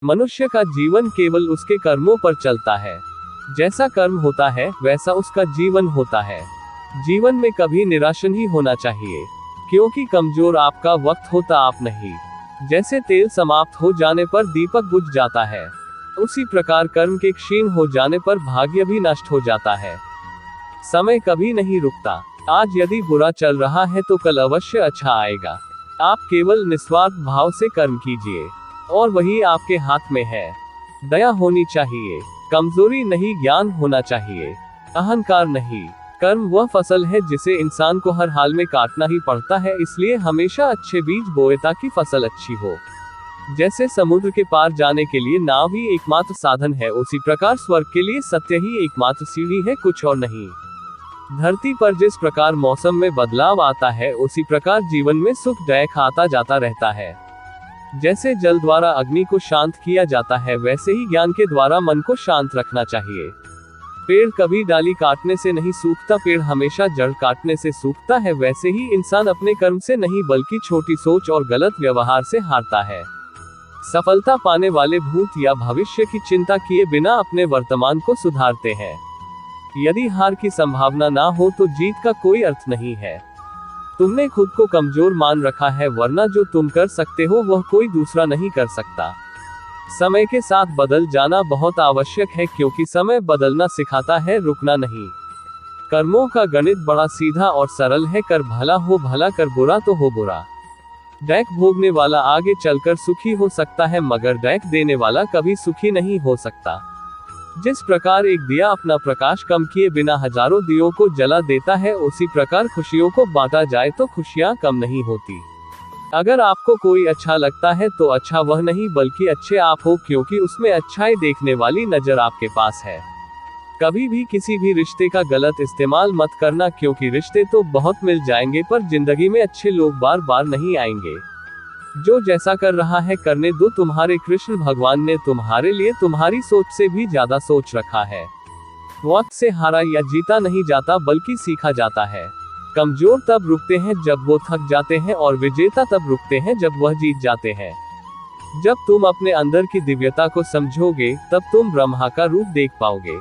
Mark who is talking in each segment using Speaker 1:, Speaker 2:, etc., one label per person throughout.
Speaker 1: मनुष्य का जीवन केवल उसके कर्मों पर चलता है। जैसा कर्म होता है वैसा उसका जीवन होता है। जीवन में कभी निराश नहीं होना चाहिए, क्योंकि कमजोर आपका वक्त होता आप नहीं। जैसे तेल समाप्त हो जाने पर दीपक बुझ जाता है, उसी प्रकार कर्म के क्षीण हो जाने पर भाग्य भी नष्ट हो जाता है। समय कभी नहीं रुकता। आज यदि बुरा चल रहा है तो कल अवश्य अच्छा आएगा। आप केवल निस्वार्थ भाव से कर्म कीजिए, और वही आपके हाथ में है। दया होनी चाहिए, कमजोरी नहीं, ज्ञान होना चाहिए, अहंकार नहीं। कर्म वह फसल है जिसे इंसान को हर हाल में काटना ही पड़ता है, इसलिए हमेशा अच्छे बीज बोए ताकि फसल अच्छी हो। जैसे समुद्र के पार जाने के लिए नाव ही एकमात्र साधन है, उसी प्रकार स्वर्ग के लिए सत्य ही एकमात्र सीढ़ी है, कुछ और नहीं। धरती पर जिस प्रकार मौसम में बदलाव आता है, उसी प्रकार जीवन में सुखदायक आता जाता रहता है। जैसे जल द्वारा अग्नि को शांत किया जाता है, वैसे ही ज्ञान के द्वारा मन को शांत रखना चाहिए। पेड़ कभी डाली काटने से नहीं सूखता, पेड़ हमेशा जड़ काटने से सूखता है। वैसे ही इंसान अपने कर्म से नहीं बल्कि छोटी सोच और गलत व्यवहार से हारता है। सफलता पाने वाले भूत या भविष्य की चिंता किए बिना अपने वर्तमान को सुधारते हैं। यदि हार की संभावना ना हो तो जीत का कोई अर्थ नहीं है। तुमने खुद को कमजोर मान रखा है, वरना जो तुम कर सकते हो वह कोई दूसरा नहीं कर सकता। समय के साथ बदल जाना बहुत आवश्यक है, क्योंकि समय बदलना सिखाता है, रुकना नहीं। कर्मों का गणित बड़ा सीधा और सरल है, कर भला हो भला, कर बुरा तो हो बुरा। डैक भोगने वाला आगे चलकर सुखी हो सकता है, मगर डैक देने वाला कभी सुखी नहीं हो सकता। जिस प्रकार एक दिया अपना प्रकाश कम किए बिना हजारों दियों को जला देता है, उसी प्रकार खुशियों को बांटा जाए तो खुशियां कम नहीं होती। अगर आपको कोई अच्छा लगता है तो अच्छा वह नहीं बल्कि अच्छे आप हो, क्योंकि उसमें अच्छाई देखने वाली नजर आपके पास है। कभी भी किसी भी रिश्ते का गलत इस्तेमाल मत करना, क्योंकि रिश्ते तो बहुत मिल जाएंगे पर जिंदगी में अच्छे लोग बार बार नहीं आएंगे। जो जैसा कर रहा है करने दो, तुम्हारे कृष्ण भगवान ने तुम्हारे लिए तुम्हारी सोच से भी ज्यादा सोच रखा है। वक्त से हारा या जीता नहीं जाता बल्कि सीखा जाता है। कमजोर तब रुकते हैं जब वो थक जाते हैं, और विजेता तब रुकते हैं जब वह जीत जाते हैं। जब तुम अपने अंदर की दिव्यता को समझोगे, तब तुम ब्रह्मा का रूप देख पाओगे।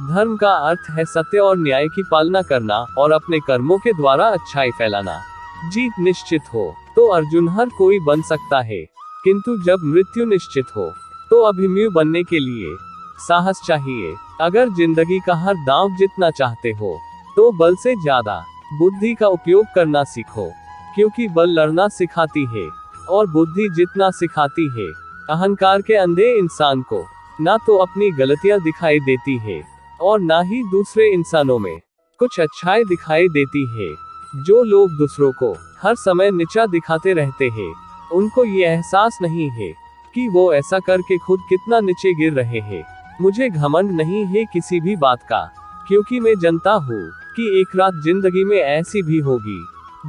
Speaker 1: धर्म का अर्थ है सत्य और न्याय की पालना करना, और अपने कर्मों के द्वारा अच्छाई फैलाना। जीत निश्चित हो तो अर्जुन हर कोई बन सकता है, किंतु जब मृत्यु निश्चित हो तो अभिमन्यु बनने के लिए साहस चाहिए। अगर जिंदगी का हर दांव जीतना चाहते हो तो बल से ज्यादा बुद्धि का उपयोग करना सीखो, क्योंकि बल लड़ना सिखाती है और बुद्धि जितना सिखाती है। अहंकार के अंधे इंसान को ना तो अपनी गलतियां दिखाई देती है और ना ही दूसरे इंसानों में कुछ अच्छाई दिखाई देती है। जो लोग दूसरों को हर समय नीचा दिखाते रहते हैं, उनको ये एहसास नहीं है कि वो ऐसा करके खुद कितना नीचे गिर रहे हैं। मुझे घमंड नहीं है किसी भी बात का, क्योंकि मैं जानता हूँ कि एक रात जिंदगी में ऐसी भी होगी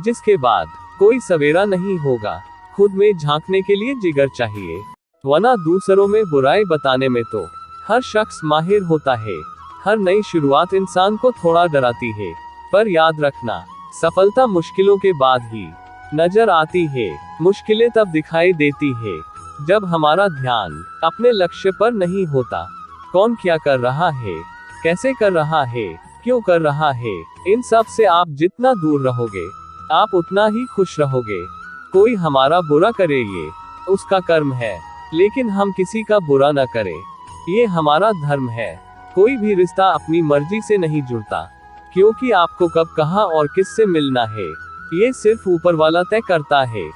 Speaker 1: जिसके बाद कोई सवेरा नहीं होगा। खुद में झांकने के लिए जिगर चाहिए, वरना दूसरों में बुराई बताने में तो हर शख्स माहिर होता है। हर नई शुरुआत इंसान को थोड़ा डराती है, पर याद रखना, सफलता मुश्किलों के बाद ही नजर आती है। मुश्किलें तब दिखाई देती है जब हमारा ध्यान अपने लक्ष्य पर नहीं होता। कौन क्या कर रहा है, कैसे कर रहा है, क्यों कर रहा है, इन सब से आप जितना दूर रहोगे, आप उतना ही खुश रहोगे। कोई हमारा बुरा करे ये उसका कर्म है, लेकिन हम किसी का बुरा न करें, ये हमारा धर्म है। कोई भी रिश्ता अपनी मर्जी से नहीं जुड़ता, क्योंकि आपको कब कहाँ और किससे मिलना है, ये सिर्फ ऊपर वाला तय करता है।